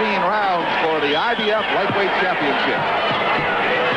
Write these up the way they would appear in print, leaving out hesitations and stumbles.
rounds for the IBF Lightweight Championship.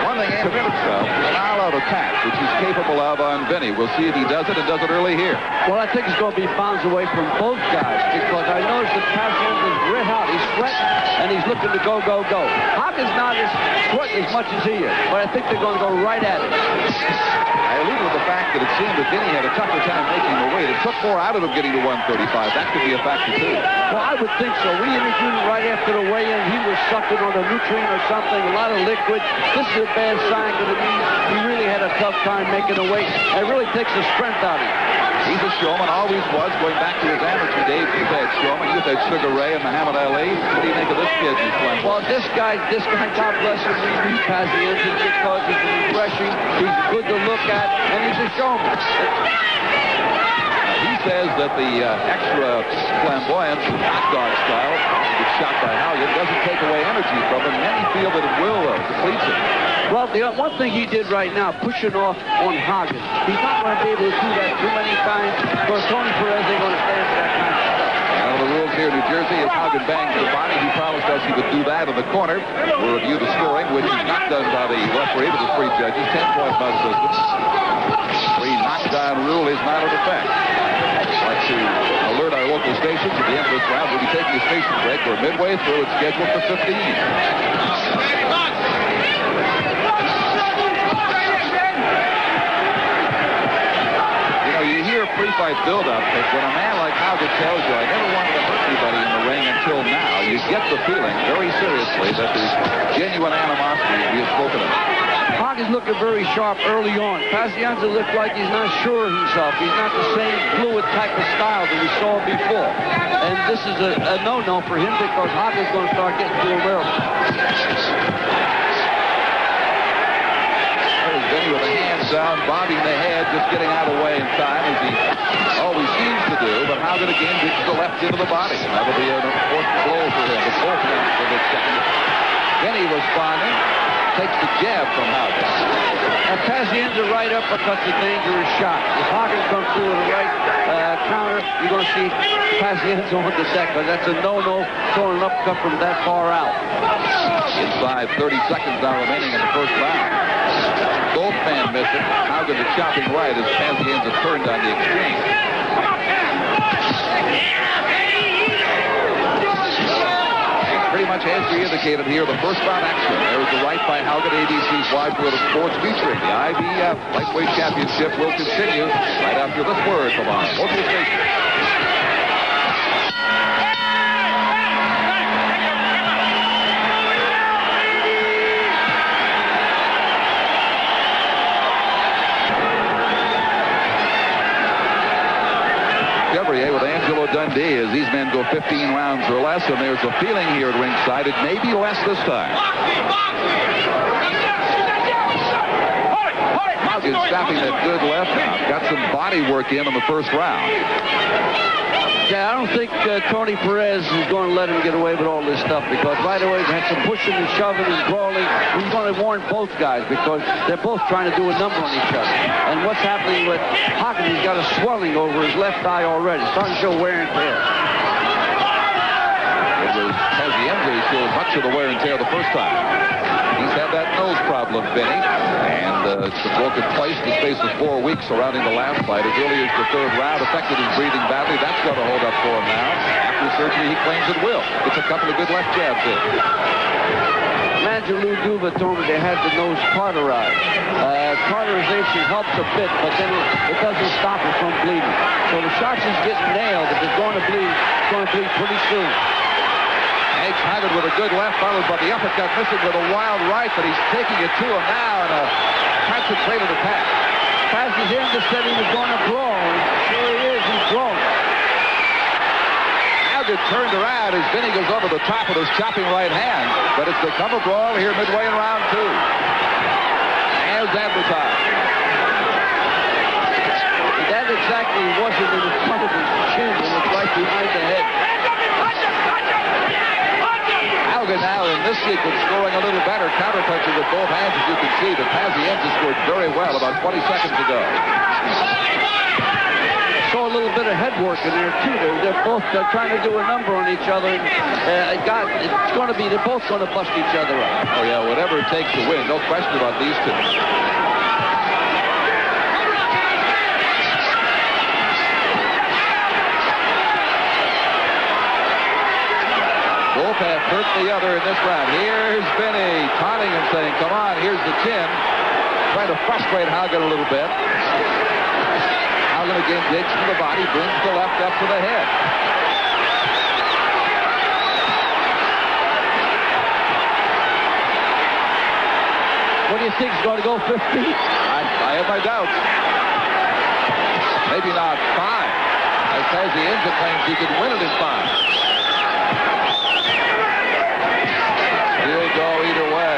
One thing Andy himself is an all-out attack, which he's capable of on Vinny. We'll see if he does it and does it early here. Well, I think it's going to be pounds away from both guys because I noticed that Pazienza is red hot. He's sweating and he's looking to go. Haugen's not as sweating as much as he is, but I think they're going to go right at it. I alluded to the fact that it seemed that Vinny had a tougher time making the weight. It took more out of him getting to 135. That could be a factor, too. Well, I would think so. We interviewed him right after the weigh-in. He was sucking on a nutrient or something, a lot of liquid. This is a bad sign because it means he really had a tough time making the weight. It really takes the strength out of him. He's a showman, always was, going back to his amateur days. You've had showman, you've had Sugar Ray and Muhammad Ali. What do you think of this kid who's playing? Well, this guy, God bless him, he's Pazienza because he's refreshing, he's good to look at, and he's a showman. He says that the extra flamboyance of hot dog style, he gets shot by Haugen, doesn't take away energy from him. Many feel that it will, depletes it. Well, the one thing he did right now, pushing off on Haugen, he's not going to be able to do that too many times. For Tony Perez, they're going to stand for that kind of stuff. One of the rules here in New Jersey is Haugen bangs the body. He promised us he would do that in the corner. We'll review the scoring, which is not done by the referee, but the 3 judges. 10-point mud system. 3 knockdown rule is not in effect. I'd like to alert our local stations at the end of this round. We'll be taking a station break. We're midway through. It's scheduled for 15. You hear pre-fight build-up, but when a man like Haugen tells you, I never wanted to hurt anybody in the ring until now, you get the feeling very seriously that there's genuine animosity we have spoken of. Haugen's looking very sharp early on. Pazienza looked like he's not sure of himself. He's not the same fluid type of style that we saw before. And this is a no-no for him because Haugen's going to start getting too American. Vinny with the hands down, bobbing the head, just getting out of the way in time, as he always seems to do. But Haugen again gets the left into the body. That'll be an important blow for him. The fourth one for the second. Vinny responding, takes the jab from Haugen. And Pazienza right uppercut's a dangerous shot. If Haugen comes through with a right counter, you're going to see Pazienza on the deck. But that's a no-no, throwing an uppercut from that far out. Inside 30 seconds now remaining in the first round. Both men missing. Haugen the chopping right as Pazienza turned on the exchange. Pretty much as we indicated here, the first round action. There's the right by Haugen, ABC's Wide World of Sports featuring the IBF Lightweight Championship will continue right after this word from our local station. With Angelo Dundee as these men go 15 rounds or less, and there's a feeling here at ringside it may be less this time. Haugen stopping that good left now. Got some body work in the first round. Yeah, I don't think Tony Perez is going to let him get away with all this stuff because right away they had some pushing and shoving and brawling. He's going to warn both guys because they're both trying to do a number on each other. And what's happening with Haugen, he's got a swelling over his left eye already. It's starting to show wear and tear. It was Pazienza who showed much of the wear and tear the first time. He's had that nose problem, Vinny, and it's been broken twice in the space of 4 weeks surrounding the last fight. As early as the 3rd round, affected his breathing badly. That's going to hold up for him now. After surgery, he claims it will. It's a couple of good left jabs in. Manager Lou Duva told me they had the nose cauterized. Cauterization helps a bit, but then it doesn't stop it from bleeding. So the shots is getting nailed. If it's going to bleed, it's going to bleed pretty soon. Hanks Haugen with a good left, followed by the uppercut, missing with a wild right, but he's taking it to him now in a concentrated attack. Pazienza said he was going to brawl. Sure he is. He's brawling. Haugen turned around as Vinny goes over the top of his chopping right hand, but it's become a brawl here midway in round 2. As advertised. That exactly wasn't in front of his chin. It was right behind the head. Haugen now in this sequence scoring a little better, counterpunching with both hands, as you can see, but Pazienza scored very well about 20 seconds ago. saw a little bit of head work in there, too. They're both trying to do a number on each other. It's going to be, they're both going to bust each other up. Oh, yeah, whatever it takes to win. No question about these two. Both have hurt the other in this round. Here's Vinny taunting him, saying, come on, here's the chin. Trying to frustrate Haugen a little bit. Haugen again digs to the body, brings the left up to the head. What do you think? He's going to go 15? I have my doubts. Maybe not 5. As Pazienza claims he could win it in 5. He'll go either way.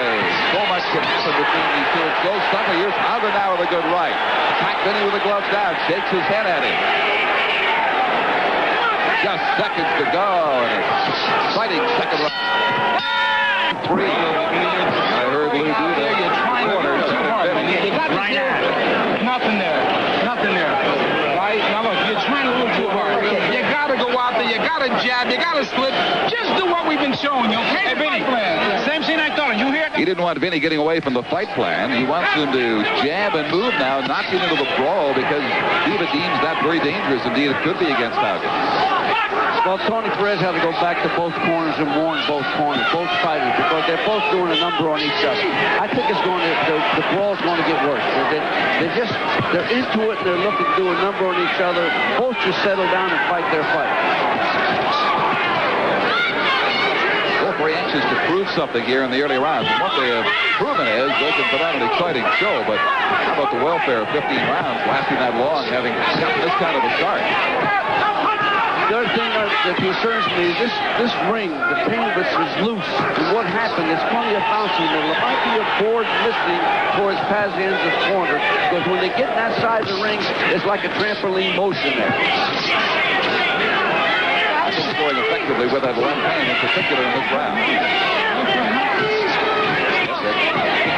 So much can happen between these two. It goes somewhere. Here's Haugen now with a good right. Attack Vinny with the gloves down. Shakes his head at him. Just seconds to go. And it's exciting second round. 3. I heard Lou do that. You're trying to do too hard. You got to do nothing there. Nothing there. Right? Now look, you're trying a little too hard. You got to go out there. You got to jab. You got to slip. Just do what we've been showing you, okay? Hey, Vinny. Same thing I thought. You hear that? He didn't want Vinny getting away from the fight plan. He wants him to jab and move now, not get into the brawl, because Diva deems that very dangerous. Indeed, it could be against Haugen. Well, Tony Perez had to go back to both corners and warn both corners, both fighters, because they're both doing a number on each other. I think it's going to, the brawl's going to get worse. They're into it, and they're looking to do a number on each other. Both just settle down and fight their fight. Both very anxious to prove something here in the early rounds. And what they have proven is they can put on an exciting show, but how about the welfare of 15 rounds lasting that long, having gotten this kind of a start? The other thing that concerns me is this ring, the canvas is loose. And what happened, there's plenty of bounce in the middle. It might be a board missing towards Pazienza's corner, because when they get in that side of the ring, it's like a trampoline motion there. Haugen scoring effectively with that left hand in particular in this round.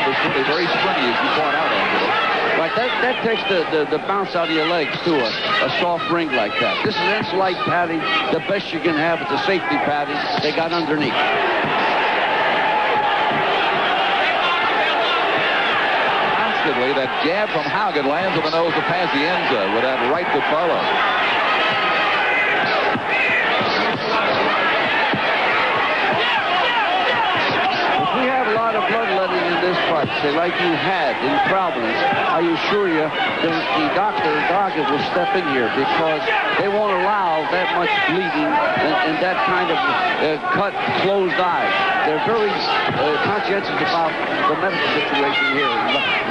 It's really very springy, as you point out, Angelo. Right, that takes the bounce out of your legs, too, a soft ring like that. This is insulate padding. The best you can have is the safety padding they got underneath. Constantly, that jab from Haugen lands on the nose of Pazienza with that right to follow. If we have a lot of bloodletting in this fight, say like you had in Providence, I assure you the doctor, Haugen, will step in here, because they won't allow that much bleeding and that kind of cut, closed eyes. They're very conscientious about the medical situation here.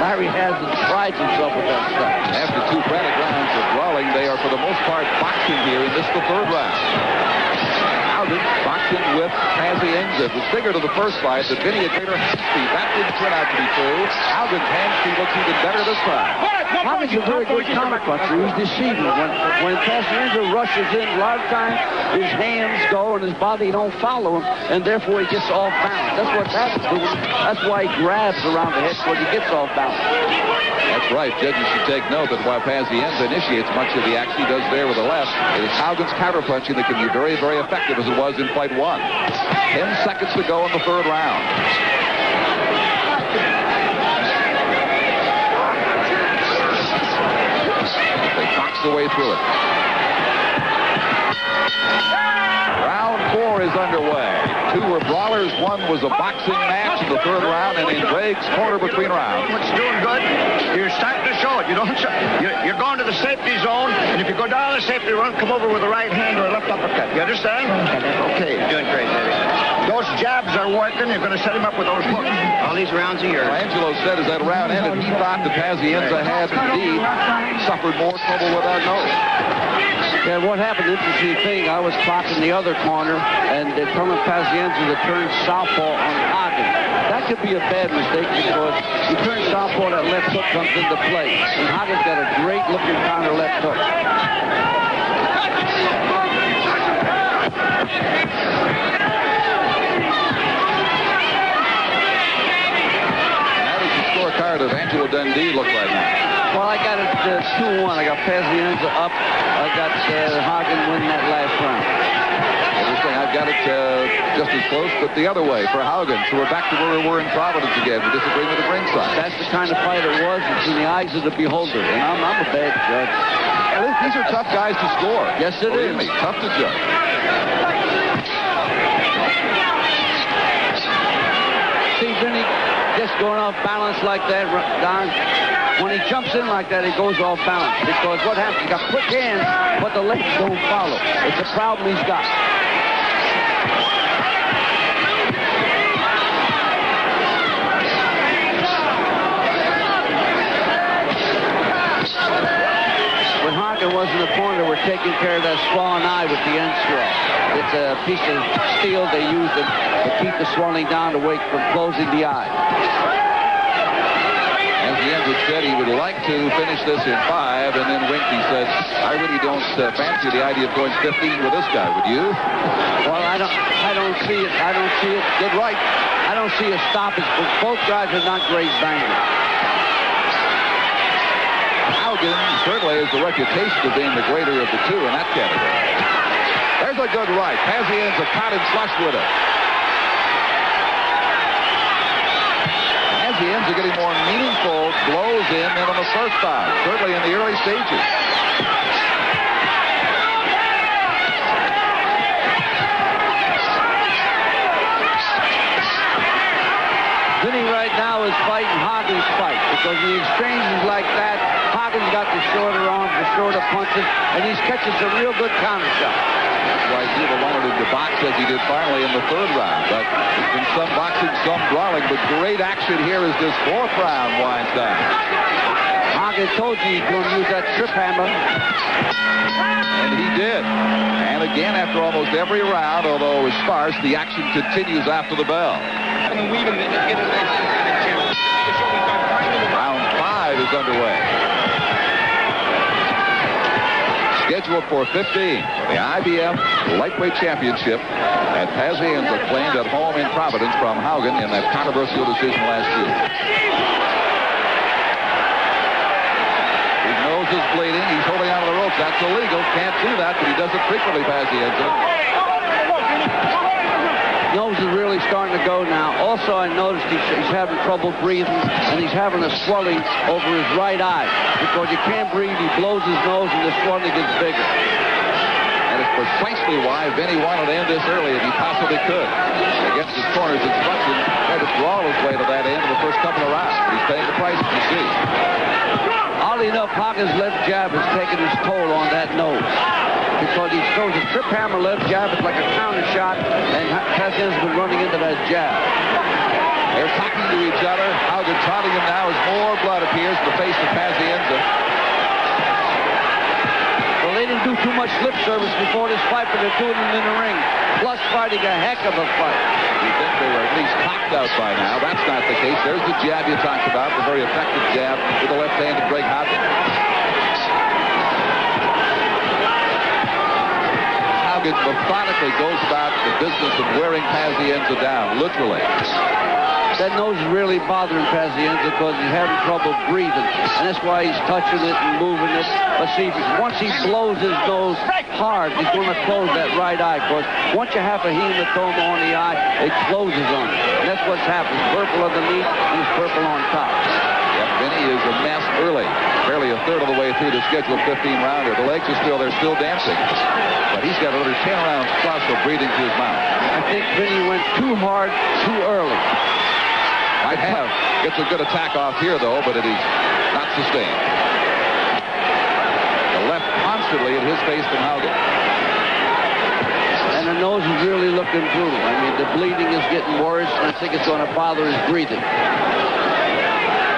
Larry Hasn't prides himself with that stuff. After 2 frantic rounds of brawling, they are for the most part boxing here in this the 3rd round. Haugen boxing with Pazienza. It was bigger to the first fight, but Vinny had greater hand speed. That didn't turn out to be true. Haugen's hand speed looks even better this time. Haugen's a very good counter puncher. He's deceiving. When Pazienza rushes in, a lot of times his hands go and his body don't follow him, and therefore he gets off balance. That's what that's doing. That's why he grabs around the head, because he gets off balance. That's right. Judges should take note that while Pazienza initiates much of the action he does there with the left, it is Haugen's counterpunching that can be very, very effective, as it was in fight 1. 10 seconds to go in the 3rd round. They box the way through it. Round 4 is underway. 2 were brawlers. 1 was a boxing match in the 3rd round, and in Greg's corner between rounds. What's doing good? You're starting to show it. You don't show, you're going to the safety zone, and if you go down the safety run, come over with a right hand or a left uppercut. You understand? Okay. You're doing great, baby. Those jabs are working. You're going to set him up with those hooks. All these rounds are yours. Angelo said as that round ended, he thought that Pazienza had indeed suffered more trouble with that nose. Yeah, what happened, interesting thing, I was clocking the other corner, and they're telling Pazienza to turn southpaw on Haugen. That could be a bad mistake, because you turn southpaw, that left hook comes into play. And Haugen's got a great-looking counter left hook. That is the scorecard of Angelo Dundee look right now. Well, I got it 2-1. I got Pazienza up. I got Haugen winning that last round. Interesting. I've got it just as close, but the other way for Haugen. So we're back to where we were in Providence again. We disagree with the ringside. That's the kind of fight it was. It's in the eyes of the beholder. And I'm a bad judge. Yeah, these are tough guys to score. Yes, it is. Me. Tough to judge. See, Vinny, just going off balance like that, Don. When he jumps in like that, he goes off balance. Because what happens, he's got quick hands, but the legs don't follow. It's a problem he's got. When Haugen was in the corner, we're taking care of that swollen eye with the end straw. It's a piece of steel. They use it to keep the swelling down to wait from closing the eye. Pazienza said he would like to finish this in 5, and then winked. He said, I really don't fancy the idea of going 15 with this guy. Would you? Well, I don't see it. I don't see it. Good right. I don't see a stoppage. Both guys are not great bangers. Haugen certainly has the reputation of being the greater of the two in that category. There's a good right. Pazienza caught him flush with it. Pazienza getting more meaningful blows in than on the first time, certainly in the early stages. Vinny right now is fighting Haugen's fight because in the exchanges like that, Haugen's got the shorter arms, the shorter punches, and he's catching some real good counter shots. That's why Zula wanted him to box as he did finally in the 3rd round. But there's been some boxing, some brawling, but great action here as this 4th round winds down. Haugen told you he's going to use that trip hammer. And he did. And again, after almost every round, although it was sparse, the action continues after the bell. Round 5 is underway. Scheduled for 15, the IBF Lightweight Championship at Pazienza, claimed at home in Providence from Haugen in that controversial decision last year. His nose is bleeding. He's holding onto the ropes. That's illegal. Can't do that, but he does it frequently, Pazienza. Nose is really starting to go now. Also, I noticed he's having trouble breathing, and he's having a swelling over his right eye. Because you can't breathe, he blows his nose, and the swelling gets bigger. And it's precisely why Vinny wanted to end this early if he possibly could. Against his corner's instructions, had to brawl his way to that end in the first couple of rounds. But he's paying the price, as you see. Oddly enough, Haugen's left jab has taken his toll on that nose. Because he throws a trip hammer left jab. It's like a counter shot, and Pazienza's been running into that jab. They're talking to each other. Haugen taunting him now as more blood appears in the face of Pazienza. Well, they didn't do too much lip service before this fight, but they're doing it in the ring. Plus fighting a heck of a fight. You think they were at least knocked out by now. That's not the case. There's the jab you talked about, the very effective jab with the left hand of Greg Haugen. Haugen methodically goes about the business of wearing Pazienza down, literally. That nose is really bothering Pazienza because he's having trouble breathing. And that's why he's touching it and moving it. But see, once he blows his nose hard, he's going to close that right eye. Because once you have a hematoma on the eye, it closes on it. And that's what's happened. Purple underneath and it's purple on top. Yep, Vinny is a mess early. Barely a third of the way through the scheduled 15-rounder. The legs are still there, still dancing. But he's got another 10 rounds plus of breathing through his mouth. I think Vinny went too hard, too early. Might have. Gets a good attack off here, though, but it is not sustained. The left constantly at his face from Haugen. And the nose is really looking brutal. I mean, the bleeding is getting worse, and I think it's going to bother his breathing.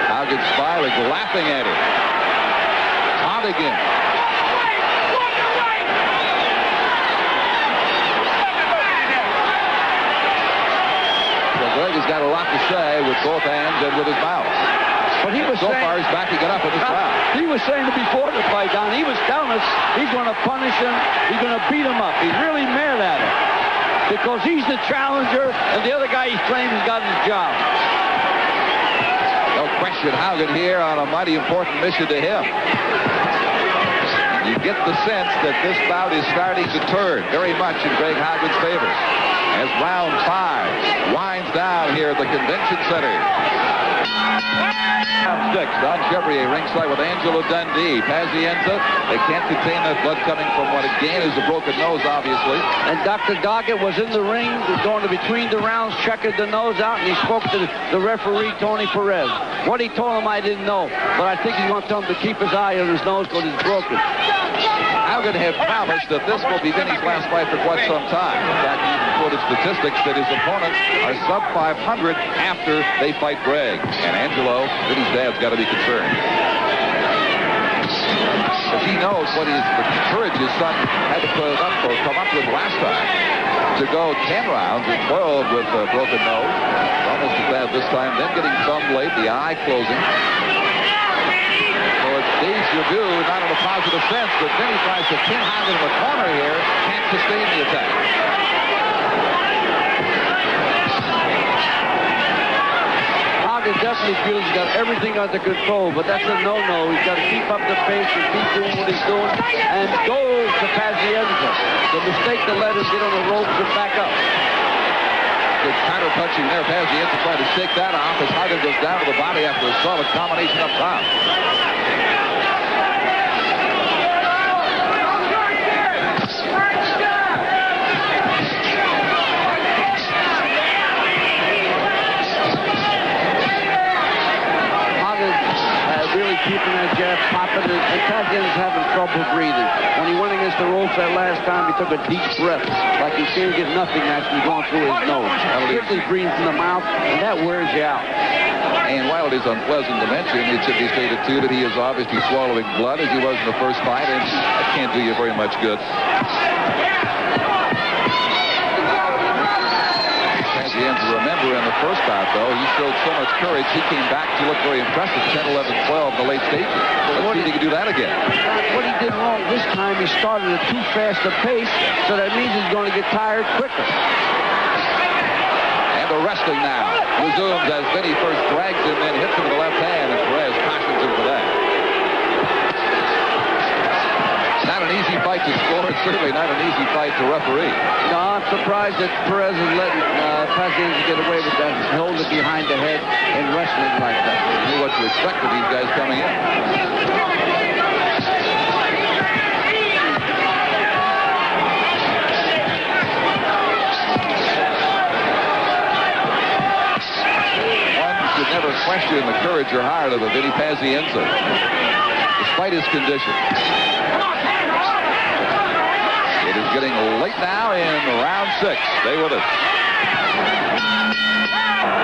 Haugen smiling, laughing at him. Taunt again. Greg has got a lot to say with both hands and with his mouth. But he was so far, he's backing it up in this round. He was saying before the fight, Don, he was telling us he's going to punish him, he's going to beat him up. He's really mad at him because he's the challenger, and the other guy he's claiming has got his job. No question Rematch, and Haugen here on a mighty important mission to him. You get the sense that this bout is starting to turn very much in Greg Haugen's favor as round 5 winds down here at the Convention Center. Round 6, Don Chevrier ringside with Angelo Dundee. Pazienza, they can't contain that blood coming from what again is a broken nose, obviously. And Dr. Doggett was in the ring, going to between the rounds, checking the nose out, and he spoke to the referee, Tony Perez. What he told him, I didn't know, but I think he's going to tell him to keep his eye on his nose because it's broken. Haugen had promised that this will be Vinny's last fight for quite some time. In fact, he even quoted statistics that his opponents are sub 500 after they fight Greg. And Angelo, Vinny's dad's got to be concerned. Because he knows what the courage his son had to put up or come up with last time. To go 10 rounds and 12 with a broken nose. Almost as bad this time. Then getting thumbed late, the eye closing. Deja vu, not in a positive sense, but Vinny tries to pin Haugen in the corner here, can't sustain the attack. Haugen definitely feels he's got everything under control, but that's a no-no. He's got to keep up the pace and keep doing what he's doing, and go to Pazienza. The mistake to let him get on the ropes and back up. Good counter punching there. Pazienza trying to shake that off as Haugen goes down to the body after a solid combination up top. Keeping that jab popping, and Pazienza's having trouble breathing. When he went against the ropes that last time, he took a deep breath, like he can't get nothing actually going through his nose. Quickly breathes in the mouth, and that wears you out. And while it is unpleasant to mention, it should be stated, too, that he is obviously swallowing blood as he was in the first fight, and that can't do you very much good. Pazienza, remember, in the first bout, though, he showed so much courage, he came back to look very impressive, 10, 11, 12 in the late stages. Let's see if he can do that again. What he did wrong this time, he started at too fast a pace, so that means he's going to get tired quicker. And the wrestling now resumes as Vinny first drags him, then hits him with the left hand, and Perez cautions him for that. Not an easy fight to score, and certainly not an easy fight to referee. No, I'm surprised that Perez is letting Pazienza get away with that. He's holding it behind the head and wrestling like that. You knew what to expect with these guys coming in. One should never question the courage or heart of a Vinny Pazienza, despite his condition. It is getting late now in round 6. Stay with us.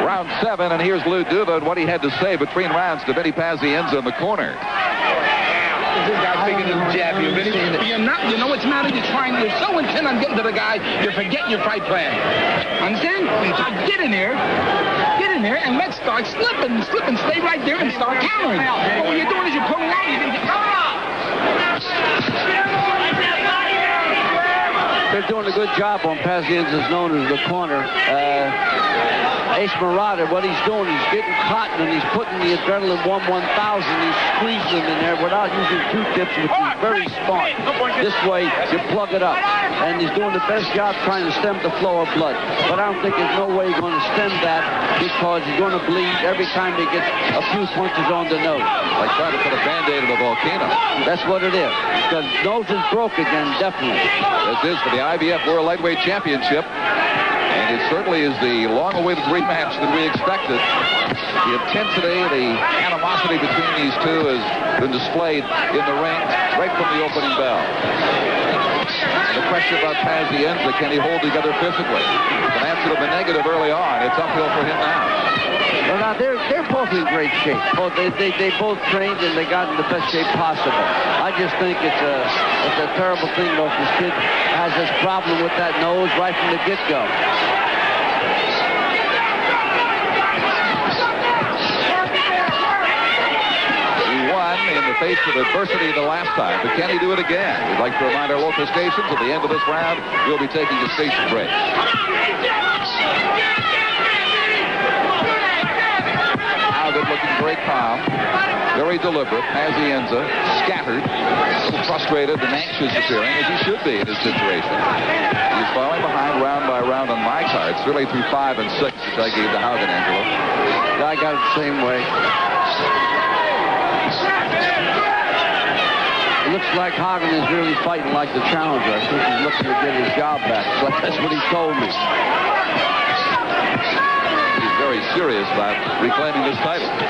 Round 7, and here's Lou Duva and what he had to say between rounds to Vinny Pazienza in the corner. This guy figured to jab you, Vinny. You're not, you know what's the matter? You're so intent on getting to the guy, you forget your fight plan. Understand? So get in there, and let's start slipping. Stay right there and start countering. But what you're doing is you're pulling out, you're going to come on. They're doing a good job on Pazienza's known as the corner. Ace Murata, what he's doing, he's getting cotton and he's putting the adrenaline 1/1000. He's squeezing them in there without using Q-tips, which is very smart. This way, you plug it up. And he's doing the best job trying to stem the flow of blood. But I don't think there's no way he's going to stem that because he's going to bleed every time he gets a few punches on the nose. Like trying to put a Band-Aid in a volcano. That's what it is. Because nose is broke again, definitely. This is for the IBF World Lightweight Championship. And it certainly is the long-awaited rematch that we expected. The intensity, the animosity between these two has been displayed in the ring right from the opening bell. And the question about Pazienza, can he hold together physically? An answer to the negative early on. It's uphill for him now. Well, now they're both in great shape. They both trained and they got in the best shape possible. I just think it's a terrible thing though. This kid has this problem with that nose right from the get-go. In the face of adversity the last time, but can he do it again? We'd like to remind our local stations at the end of this round, we'll be taking a station break. Haugen looking very calm. very deliberate. Pazienza scattered, a little frustrated and anxious appearing, as he should be in this situation. He's falling behind round by round on my cards, really through 5 and 6, which I gave to Haugen, Angelo. I got it the same way. It looks like Haugen is really fighting like the challenger. I think he's looking to get his job back. But that's what he told me. He's very serious about reclaiming this title. It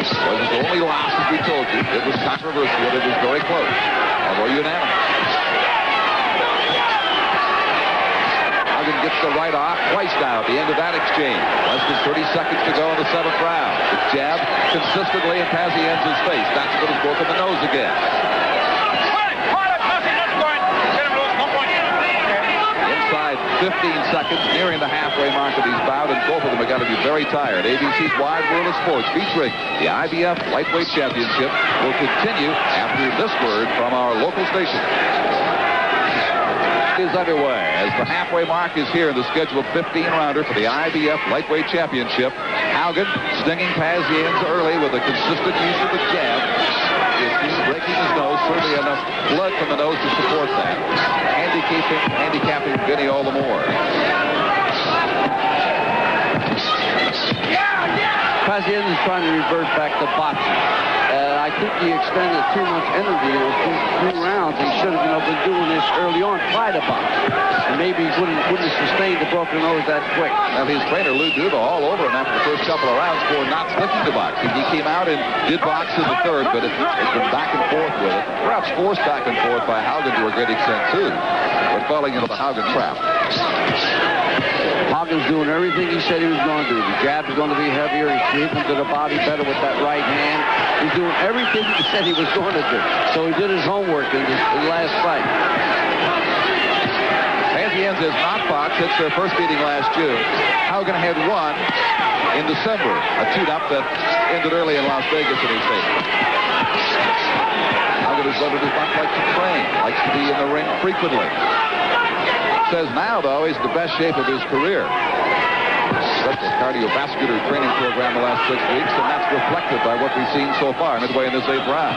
was his only loss, as we told you. It was controversial. It was very close, although unanimous. Haugen gets the right off twice now at the end of that exchange. Less than 30 seconds to go in the 7th round. The jab consistently in Pazienza's face. That's what is broken the nose again. Inside 15 seconds, nearing the halfway mark of these bouts, and both of them are going to be very tired. ABC's Wide World of Sports, featuring the IBF Lightweight Championship, will continue after this word from our local station. Is underway as the halfway mark is here in the scheduled 15-rounder for the IBF Lightweight Championship. Haugen stinging Pazienza early with a consistent use of the jab. He's breaking his nose, certainly enough blood from the nose to support that. Handicapping Vinny all the more. Pazienza is trying to revert back to boxing. I think he expended too much energy in those 3 rounds. He should have been doing this early on, try to box. And maybe he wouldn't have sustained the broken nose that quick. Now, his trainer, Lou Duva, all over him after the first couple of rounds for not sticking to boxing. He came out and did box in the 3rd, but it's been back and forth with it. Perhaps forced back and forth by Haugen to a great extent, too. But falling into the Haugen trap. Haugen's doing everything he said he was going to do. The jab is going to be heavier. He's sweeping to the body better with that right hand. He's doing everything he said he was going to do. So he did his homework in the last fight. Pazienza has not fought since their first meeting last June. Haugen had one in December, a tune-up that ended early in Las Vegas in his favor. Haugen is loaded, does not like to train, likes to be in the ring frequently. Says now, though, he's the best shape of his career. Special cardiovascular training program the last 6 weeks, and that's reflected by what we've seen so far midway in this 8th round.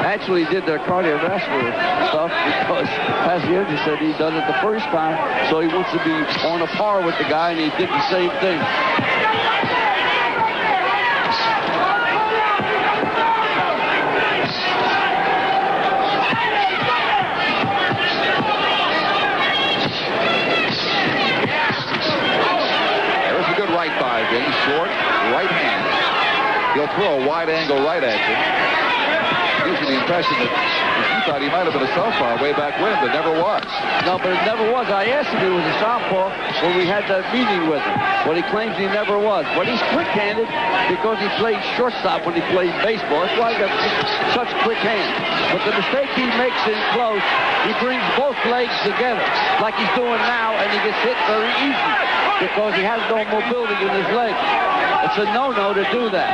Actually did their cardiovascular stuff because Pazienza said he done it the first time, so he wants to be on a par with the guy, and he did the same thing. Right by Vinny, short, right hand. He'll throw a wide-angle right at you. Gives you the impression that you thought he might have been a southpaw way back when, but never was. No, but it never was. I asked him if he was a southpaw when we had that meeting with him. Well, he claims he never was. But he's quick-handed because he played shortstop when he played baseball. That's why he got such quick hands. But the mistake he makes in close, he brings both legs together like he's doing now, and he gets hit very easy because he has no mobility in his legs. It's a no-no to do that.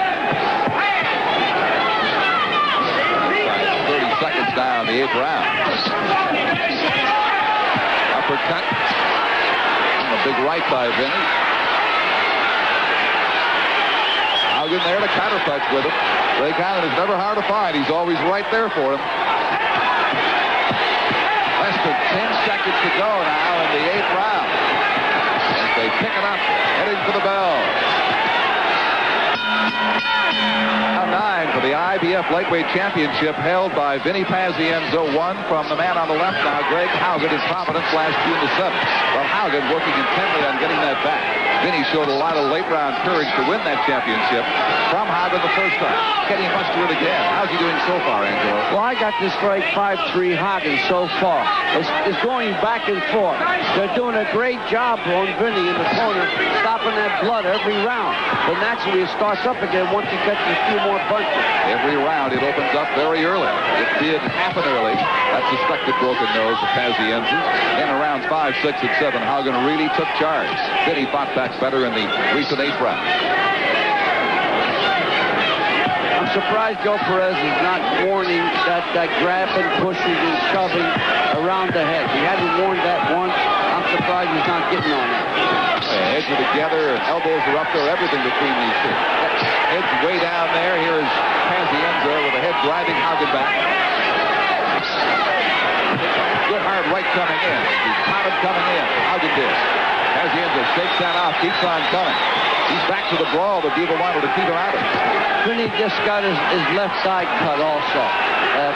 30 seconds now in the 8th round. Uppercut. And a big right by Vinny. Haugen there to counterpunch with him. Ray Haugen is never hard to find. He's always right there for him. Less than 10 seconds to go now in the 8th round. They pick it up, heading for the bell. Round 9 for the IBF Lightweight Championship held by Vinny Pazienza. One from the man on the left now, Greg Haugen, in Providence last June the 7th. Well, Haugen working intently on getting that back. Vinny showed a lot of late-round courage to win that championship from Haugen the first time. Can he much do it again? How's he doing so far, Angelo? Well, I got this fight 5-3 Haugen so far. It's going back and forth. They're doing a great job on Vinny in the corner, stopping that blood every round. But naturally, it starts up again once he catches a few more punches. Every round, it opens up very early. It did happen early. That suspected broken nose of Pazienza. In rounds 5, 6, and 7, Haugen really took charge. Vinny fought back better in the recent 8th round. I'm surprised Joe Perez is not warning that grabbing, pushing, and shoving around the head. He hadn't warned that once. I'm surprised he's not getting on it. Heads are together, elbows are up there, everything between these two. Head's way down there. Here is Pazienza with a head driving Haugen back. Good hard right coming in. He caught him coming in. Haugen did. Pazienza shakes that off, keeps on coming. He's back to the brawl that Diva wanted to keep him out of. Vinny just got his left side cut also.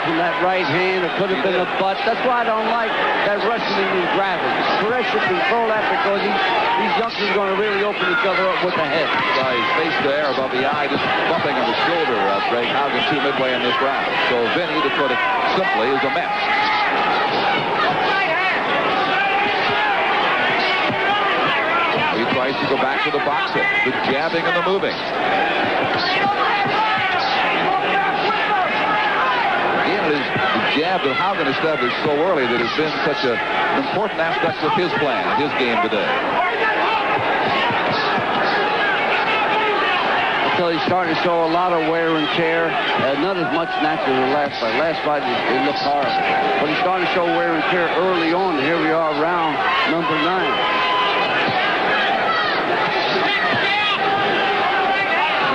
From that right hand, it could have been a butt. That's why I don't like that wrestling and grabbing. Perez should control that because these youngsters are going to really open each other up with the head. His face there above the eye, just bumping on the shoulder of Greg Haugen 2 midway in this round. So Vinny, to put it simply, is a mess. He tries to go back to the boxing, the jabbing and the moving. Again, it is the jab that Haugen established so early that has been such an important aspect of his plan, his game today. So he's starting to show a lot of wear and tear. Not as much natural as the last fight. Last fight, it looked horrible. But he's starting to show wear and tear early on. Here we are, round number 9.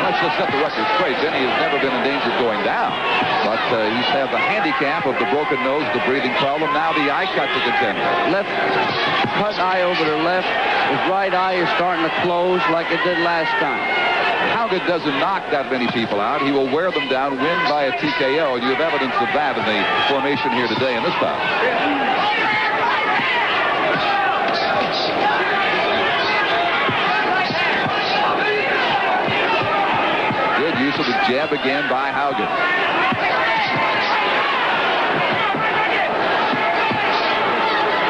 Let's just set the record straight. Vinny has never been in danger of going down. But he's had the handicap of the broken nose, the breathing problem. Now the eye cut to contend. Left cut eye over the left. His right eye is starting to close like it did last time. Haugen doesn't knock that many people out. He will wear them down, win by a TKO, and you have evidence of that in the formation here today in this bout. Good use of the jab again by Haugen.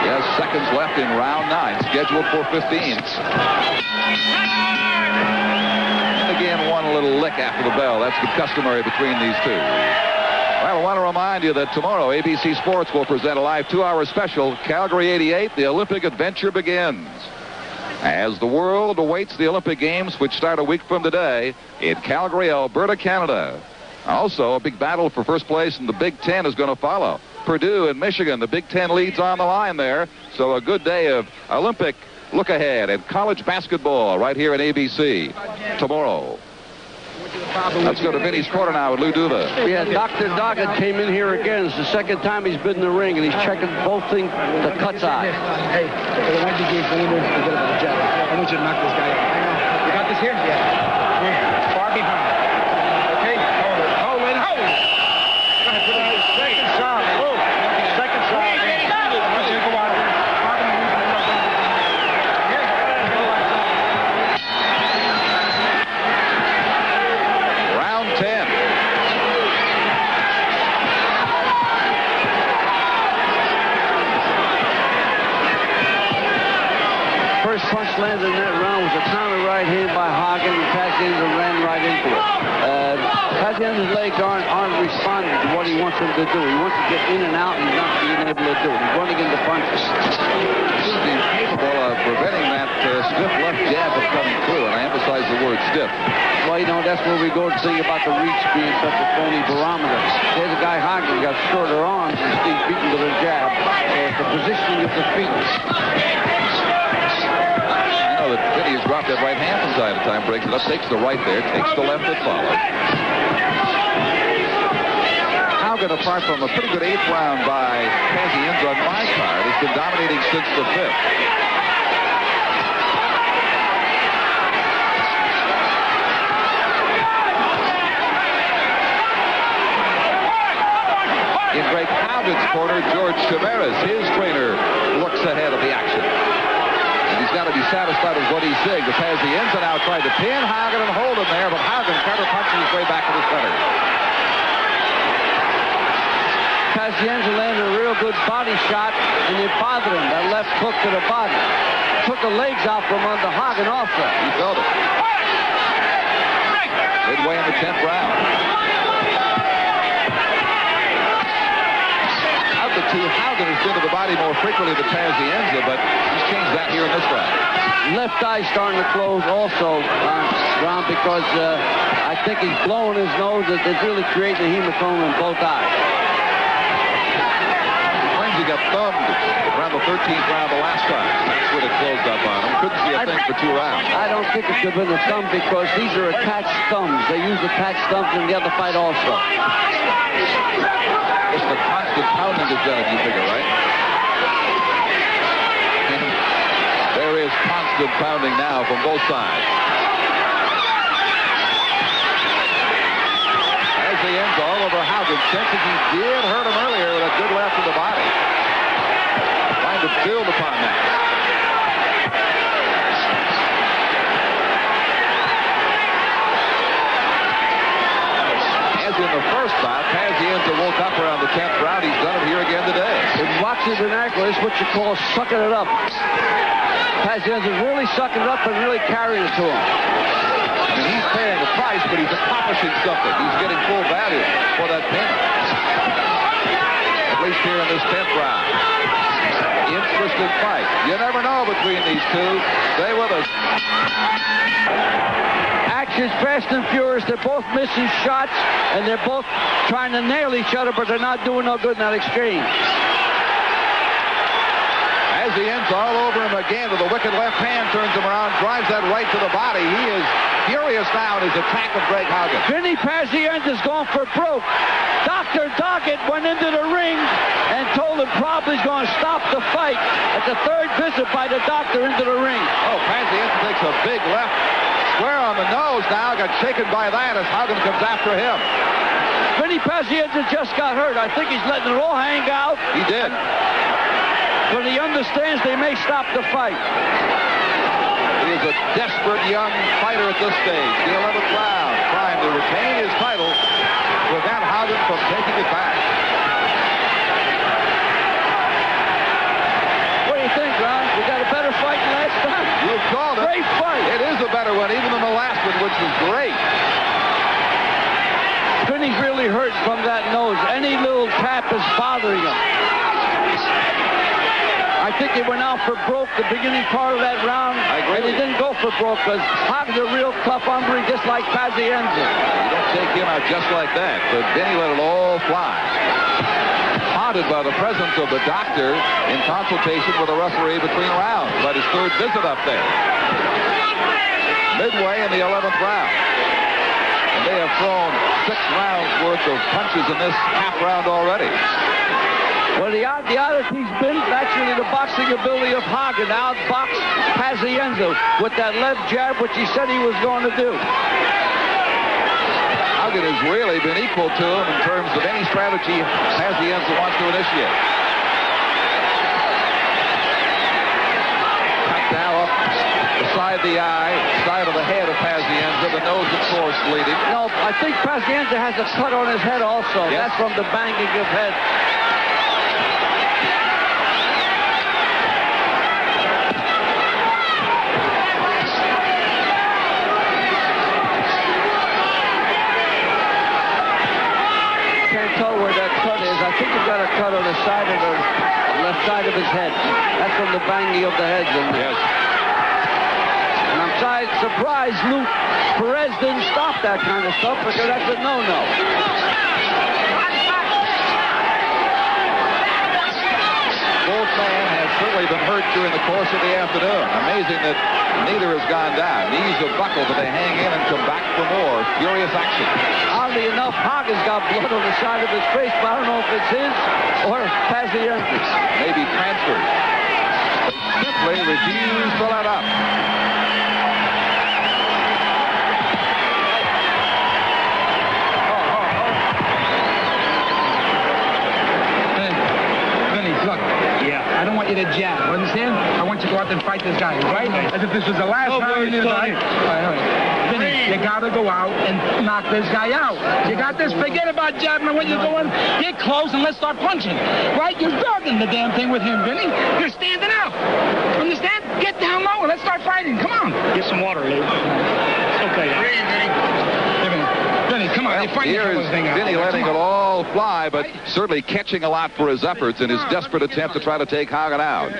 Yes, seconds left in round 9, scheduled for 15. Again, one little lick after the bell. That's the customary between these two. Well, I want to remind you that tomorrow ABC Sports will present a live 2-hour special, Calgary 88, the Olympic adventure begins. As the world awaits the Olympic Games, which start a week from today in Calgary, Alberta, Canada. Also, a big battle for first place in the Big Ten is going to follow. Purdue and Michigan, the Big Ten leads on the line there. So a good day of Olympic look ahead and college basketball right here at ABC tomorrow. Let's go to Vinny's corner now with Lou Duva. Yeah, Dr. Doggett came in here again. It's the second time he's been in the ring, and he's checking both things, the cuts out. Hey, the one you gave Vinny, forget about the jab. I want you to knock this guy out. You got this here? Yeah. Far behind. Okay? Hold it. Hold it. Second shot. Move. Second shot. I want you to go out there. Round 10. First punch landed in that round was a counter right hand by Haugen, and Pazienza ran right into it. Pazienza's legs aren't responding to what he wants them to do. He wants to get in and out, and he's not being able to do it. He's running into punches. He's capable of preventing that stiff left jab from coming through, and I emphasize the word stiff. Well, you know, that's where we go to see about the reach being such a phony barometer. There's a guy, Haugen, got shorter arms, and he's beaten with a jab. It's the positioning of the feet. That Vinny has dropped that right hand from time to time, breaks it up, takes the right there, takes the left that follows. Haugen, apart from a pretty good 8th round by Pazienza on my card, has been dominating since the 5th. In Greg Haugen's corner, George Chimeras, his trainer, looks ahead of the action. He's got to be satisfied with what he's seeing. The Pazienza now tried to pin Haugen and hold him there, but Haugen counter punching his way back to the center. Pazienza landed a real good body shot, and it bothered him, that left hook to the body. Took the legs out from under Haugen also. He felt it. Midway in the 10th round. Of the two, Haugen has been to the body more frequently than Pazienza, but he's changed that here in this round. Left eye starting to close also, Ron, because I think he's blowing his nose. It's really creating a hematoma in both eyes. He claims he got thumbed around the 13th round the last time. That's when it closed up on him. Couldn't see a thing for 2 rounds. I don't think it could have been a thumb because these are attached thumbs. They use attached thumbs in the other fight also. It's the constant pounding that's done it, you figure, right? There is constant pounding now from both sides. As he ends all over Haugen, senses he did hurt him earlier with a good left to the body. Trying to build upon that. As in the first bout, Pazienza woke up around the 10th round. He's done it here again today. In boxing vernacular, it's what you call sucking it up. Pazienza's really sucking it up and really carrying it to him. I mean, he's paying a price, but he's accomplishing something. He's getting full value for that payment. At least here in this 10th round. Interesting fight. You never know between these two. Stay with us. Action's fast and furious. They're both missing shots, and they're both trying to nail each other, but they're not doing no good in that exchange. As he ends all over him again with a wicked left hand, turns him around, drives that right to the body. He is furious now in his attack of Greg Haugen. Vinny Pazienza's going for broke. Dr. Doggett went into the ring and told him probably he's going to stop the fight at the 3rd visit by the doctor into the ring. Oh, Pazienza takes a big left. Square on the nose now. Got shaken by that as Haugen comes after him. Vinny Pazienza just got hurt. I think he's letting it all hang out. He did. But he understands they may stop the fight. He is a desperate young fighter at this stage. The 11th round, trying to retain his title, prevent Haugen from taking it back. What do you think, Ron? We got a better fight than last time? You called it. Great fight. It is a better one, even than the last one, which was great. Vinny's really hurt from that nose. Any little tap is bothering him. I think he went out for broke the beginning part of that round. I agree. And he didn't go for broke because Haugen's a real tough hombre, just like Pazienza. You don't take him out just like that. But Vinny let it all fly. Haunted by the presence of the doctor in consultation with the referee between rounds. But his 3rd visit up there. Midway in the 11th round. And they have thrown 6 rounds worth of punches in this half round already. Well, the oddity's been actually the boxing ability of Haugen to outbox Pazienza with that left jab, which he said he was going to do. Haugen has really been equal to him in terms of any strategy Pazienza wants to initiate. Cut now up beside the eye, side of the head of Pazienza, the nose, of course, bleeding. No, I think Pazienza has a cut on his head also. Yes. That's from the banging of head. I think he's got a cut on the side of the left side of his head. That's from the banging of the head. Yes. And I'm surprised Luke Perez didn't stop that kind of stuff because that's a no-no. Both men have certainly been hurt during the course of the afternoon. Amazing that neither has gone down. Knees are buckled, but they hang in and come back for more furious action. Oddly enough, Haugen's got blood on the side of his face, but I don't know if it's his or Pazienza's. Maybe transferred. They simply refuse to let up. I don't want you to jab, understand? I want you to go out there and fight this guy, right? As if this was the last time in his life. Vinny, you gotta go out and knock this guy out. You got this? Forget about jabbing. I want you to go in, get close, and let's start punching. Right? You're dogging the damn thing with him, Vinny. You're standing up. Understand? Get down low and let's start fighting. Come on. Get some water, Lou. It's okay. Breathe, Vinny. Vinny, come on. Well, here is Vinny letting it all fly, but certainly catching a lot for his efforts in his desperate attempt to try to take Haugen out.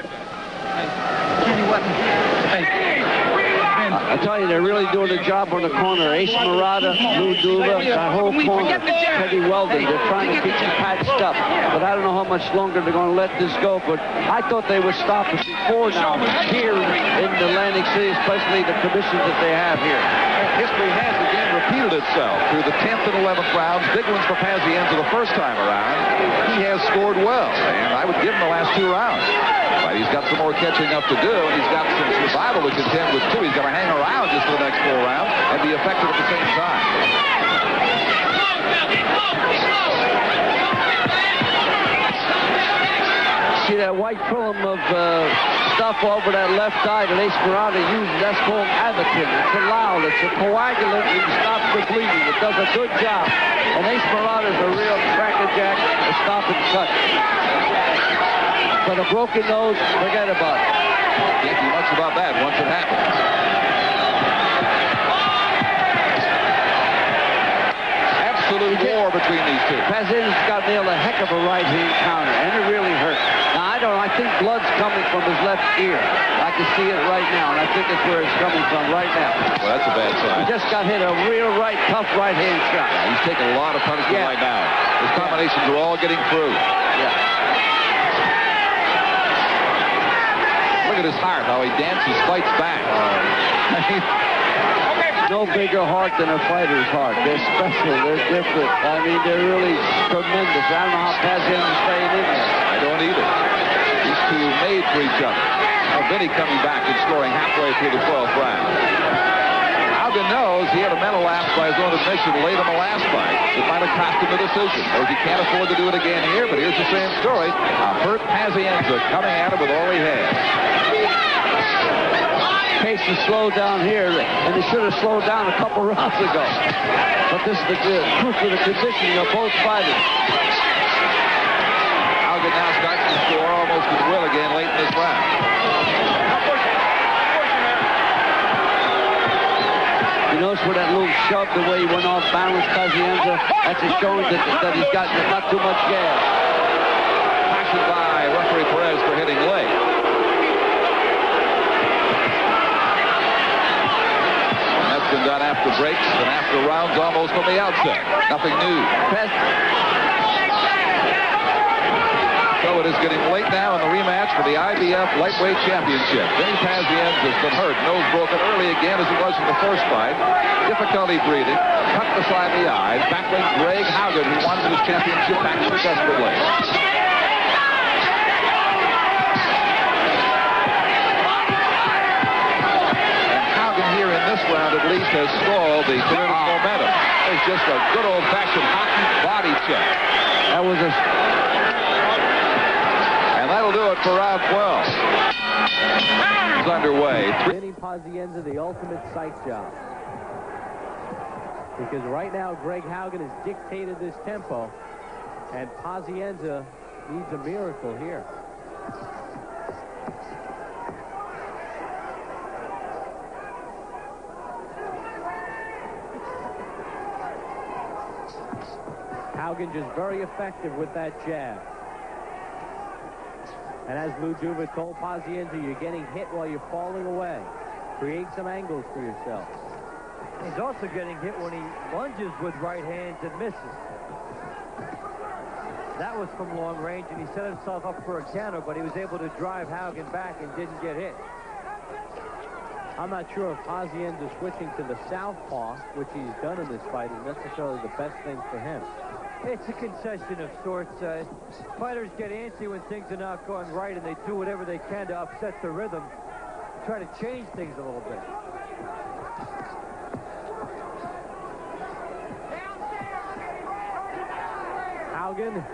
I tell you, they're really doing a job on the corner. Ace Murata, Lou Duva, that whole corner, Teddy Weldon. They're trying to keep them patched up. But I don't know how much longer they're going to let this go. But I thought they would stop it before now here in Atlantic City, especially the conditions that they have here. History has again repeated itself through the 10th and 11th rounds. Big ones for Pazienza the first time around. He has scored well, and I would give him the last 2 rounds. But he's got some more catching up to do, and he's got some survival to contend with, too. He's got to hang around just for the next 4 rounds and be effective at the same time. See that white film of stuff over that left eye that Ace Murata uses? That's called Avatin. It's a loud. It's a coagulant. It stops the bleeding. It does a good job. And Ace Murata is a real crackerjack to stop and cut. But a broken nose, forget about it. Can't do much about that once it happens. Absolute war between these two. Pazienza's got nailed a heck of a right-hand counter, and it really hurt. Now, I think blood's coming from his left ear. I can see it right now, and I think it's where it's coming from right now. Well, that's a bad sign. He just got hit a real tough right-hand shot. Yeah, he's taking a lot of punishment right now. His combinations are all getting through. Yeah. Look at his heart, how he dances, fights back. No bigger heart than a fighter's heart. They're special. They're different. I mean, they're really tremendous. I don't know how Pazienza's staying in there. I don't either. These two made for each other. Now, Vinny coming back and scoring halfway through the 12th round. Haugen knows he had a mental lapse by his own admission late in the last fight. It might have cost him the decision. Or he can't afford to do it again here, but here's the same story. A hurt Pazienza coming at him with all he has. Pace is slowed down here, and he should have slowed down a couple rounds ago. But this is the proof of the conditioning of both fighters. Haugen now starts to score almost at will again late in this round. You notice where that little shove, the way he went off balance, Pazienza, that's just showing that he's got not too much gas. Cautioned by referee Perez for hitting late. Been done after breaks and after rounds almost from the outset. Nothing new. So it is getting late now in the rematch for the IBF Lightweight Championship. Vinny Pazienza has been hurt. Nose broken early again as it was in the first fight. Difficulty breathing. Cut beside the eyes. Battling Greg Haugen, who wanted his championship back so desperately. This round at least has stalled the terrific momentum. It's just a good old-fashioned hockey body check. That was a... And that'll do it for round 12. It's underway. Vinny Pazienza, the ultimate sight job. Because right now, Greg Haugen has dictated this tempo, and Pazienza needs a miracle here. Haugen just very effective with that jab. And as Lou Duva told Pazienza, you're getting hit while you're falling away. Create some angles for yourself. He's also getting hit when he lunges with right hands and misses. That was from long range, and he set himself up for a counter, but he was able to drive Haugen back and didn't get hit. I'm not sure if Pazienza switching to the southpaw, which he's done in this fight, is necessarily the best thing for him. It's a concession of sorts. Fighters get antsy when things are not going right, and they do whatever they can to upset the rhythm, try to change things a little bit. Haugen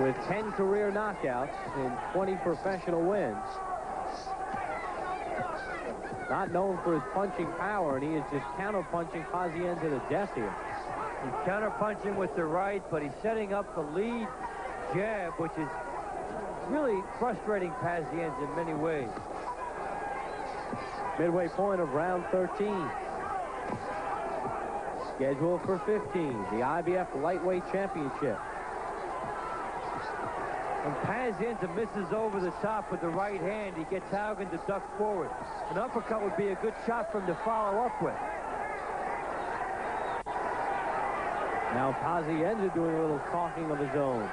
with 10 career knockouts and 20 professional wins. Not known for his punching power, and he is just counter-punching Pazienza to death here. He's counter-punching with the right, but he's setting up the lead jab, which is really frustrating Pazienza in many ways. Midway point of round 13. Scheduled for 15, the IBF Lightweight Championship. When Pazienza misses over the top with the right hand, he gets Haugen to duck forward. An uppercut would be a good shot for him to follow up with. Now Pazienza doing a little talking of his own.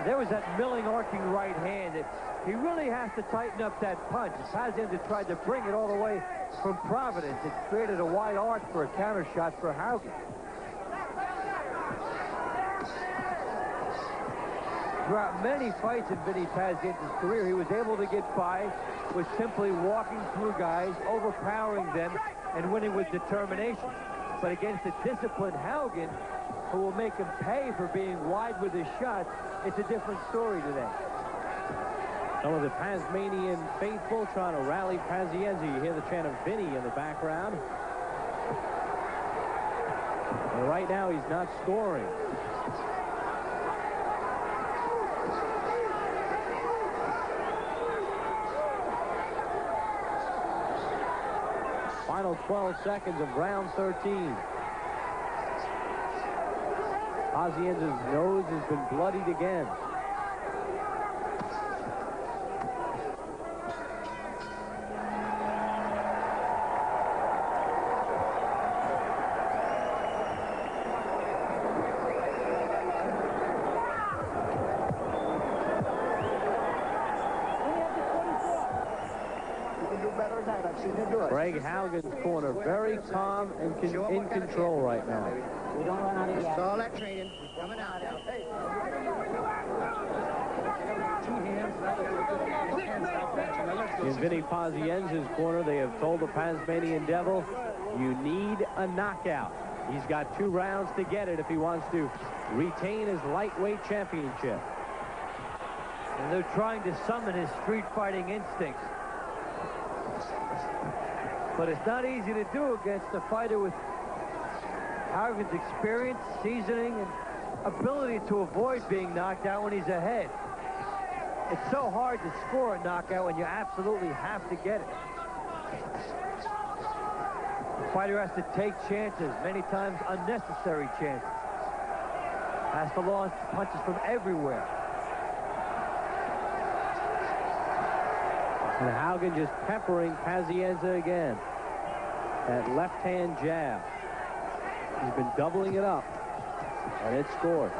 There was that milling, arcing right hand. He really has to tighten up that punch. Pazienza tried to bring it all the way from Providence. It created a wide arc for a counter shot for Haugen. Throughout many fights in Vinny Pazienza's career, he was able to get by with simply walking through guys, overpowering them, and winning with determination. But against a disciplined Haugen, who will make him pay for being wide with his shots, it's a different story today. Some of the Tasmanian faithful trying to rally Pazienza. You hear the chant of Vinny in the background. And right now, he's not scoring. Final 12 seconds of round 13. Pazienza's nose has been bloodied again. Greg Haugen's corner, very calm and in control right now. We don't run out of gas. All that training coming out. In Vinny Pazienza's corner, they have told the Tasmanian Devil, you need a knockout. He's got 2 rounds to get it if he wants to retain his lightweight championship. And they're trying to summon his street fighting instincts. But it's not easy to do against a fighter with Haugen's experience, seasoning, and ability to avoid being knocked out when he's ahead. It's so hard to score a knockout when you absolutely have to get it. The fighter has to take chances, many times unnecessary chances. Has to launch punches from everywhere. And Haugen just peppering Pazienza again. That left-hand jab. He's been doubling it up. And it scored.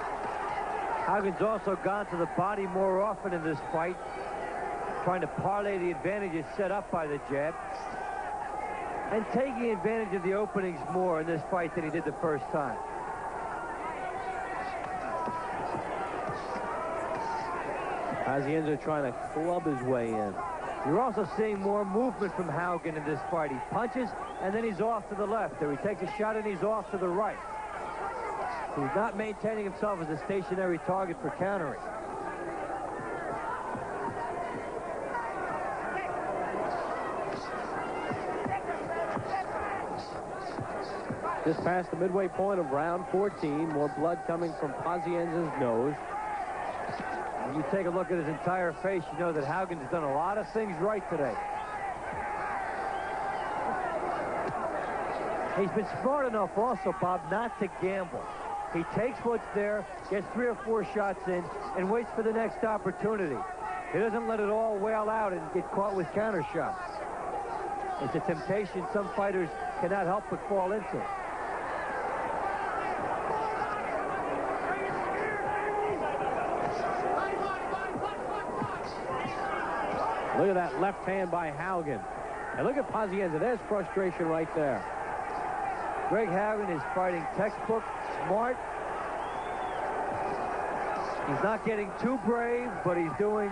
Haugen's also gone to the body more often in this fight, trying to parlay the advantages set up by the jab, and taking advantage of the openings more in this fight than he did the first time. Pazienza trying to club his way in. You're also seeing more movement from Haugen in this fight. He punches, and then he's off to the left, or he takes a shot and he's off to the right. He's not maintaining himself as a stationary target for countering. Just past the midway point of round 14, more blood coming from Pazienza's nose. When you take a look at his entire face, you know that Haugen's done a lot of things right today. He's been smart enough also, Bob, not to gamble. He takes what's there, gets 3 or 4 shots in, and waits for the next opportunity. He doesn't let it all wail out and get caught with counter shots. It's a temptation some fighters cannot help but fall into. Look at that left hand by Haugen. And look at Pazienza. There's frustration right there. Greg Haugen is fighting textbook, smart. He's not getting too brave, but he's doing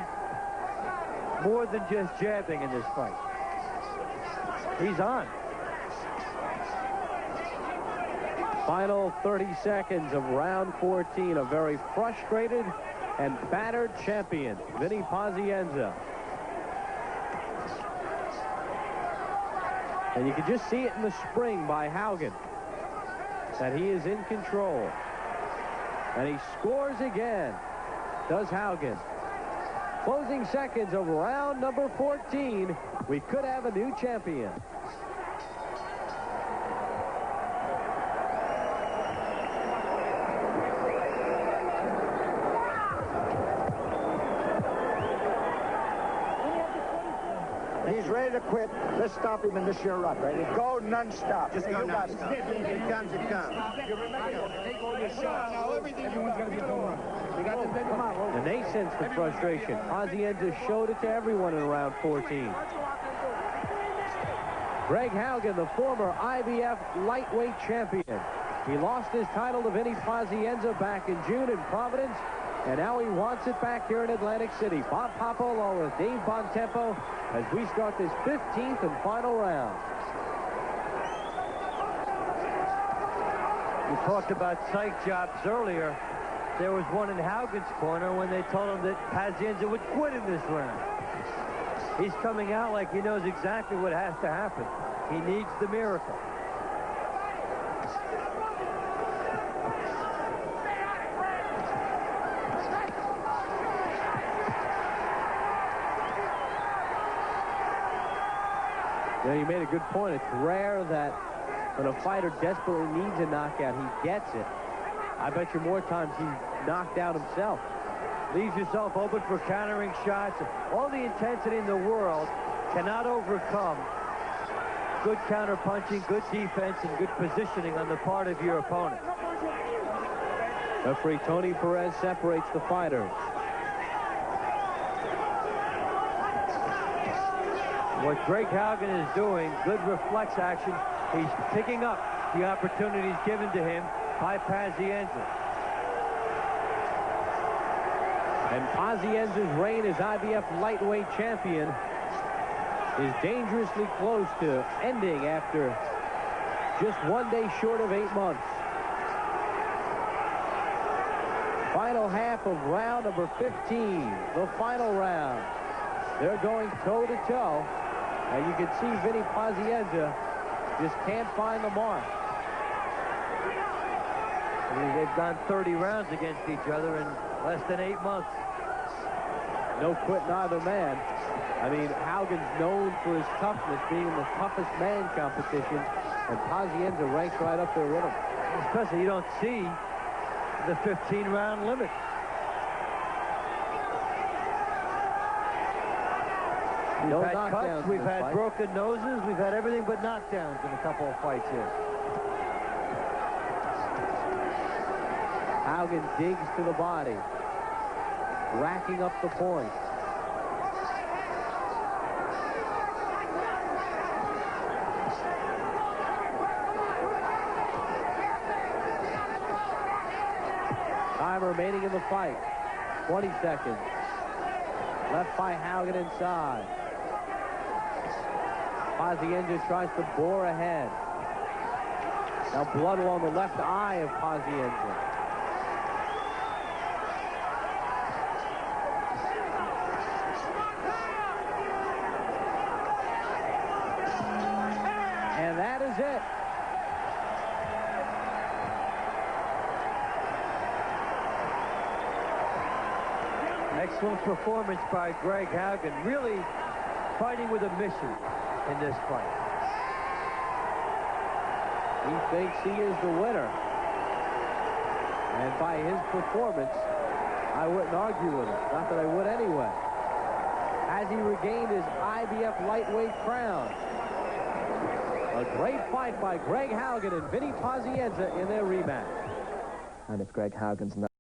more than just jabbing in this fight. He's on. Final 30 seconds of round 14. A very frustrated and battered champion, Vinny Pazienza. And you can just see it in the spring by Haugen that he is in control. And he scores again, does Haugen. Closing seconds of round number 14. We could have a new champion. to quit. Let's stop him in this year rut. Ready? Go non-stop. Just go non-stop. It comes, it comes. You remember, take all your shots. Now everyone's going to be a home run. You got to take them out. And they sensed the frustration. Pazienza showed it to everyone in round 14. Greg Haugen, the former IBF lightweight champion. He lost his title to Vinny Pazienza back in June in Providence, and now he wants it back here in Atlantic City. Bob Poppo along with Dave Bontempo as we start this 15th and final round. We talked about psych jobs earlier. There was one in Haugen's corner when they told him that Pazienza would quit in this round. He's coming out like he knows exactly what has to happen. He needs the miracle. Yeah, you made a good point. It's rare that when a fighter desperately needs a knockout, he gets it. I bet you more times he's knocked out himself. Leaves yourself open for countering shots. All the intensity in the world cannot overcome good counter-punching, good defense, and good positioning on the part of your opponent. Referee Tony Perez separates the fighters. What Greg Haugen is doing, good reflex action. He's picking up the opportunities given to him by Pazienza. And Pazienza's reign as IBF lightweight champion is dangerously close to ending after just 1 day short of 8 months. Final half of round number 15, the final round. They're going toe-to-toe, and you can see Vinny Pazienza just can't find the mark. I mean, they've gone 30 rounds against each other in less than 8 months. No quitting either man. I mean, Haugen's known for his toughness, being in the toughest man competition, and Pazienza ranks right up there with him. Especially you don't see the 15-round limit. We've had cuts, we've had broken noses, we've had everything but knockdowns in a couple of fights here. Haugen digs to the body, racking up the point. Time remaining in the fight. 20 seconds. Left by Haugen inside. Pazienza tries to bore ahead. Now blood along the left eye of Pazienza. And that is it. Excellent performance by Greg Haugen. Really fighting with a mission in this fight. He thinks he is the winner. And by his performance, I wouldn't argue with him. Not that I would anyway. Has he regained his IBF lightweight crown? A great fight by Greg Haugen and Vinny Pazienza in their rematch. And if Greg Haugen's not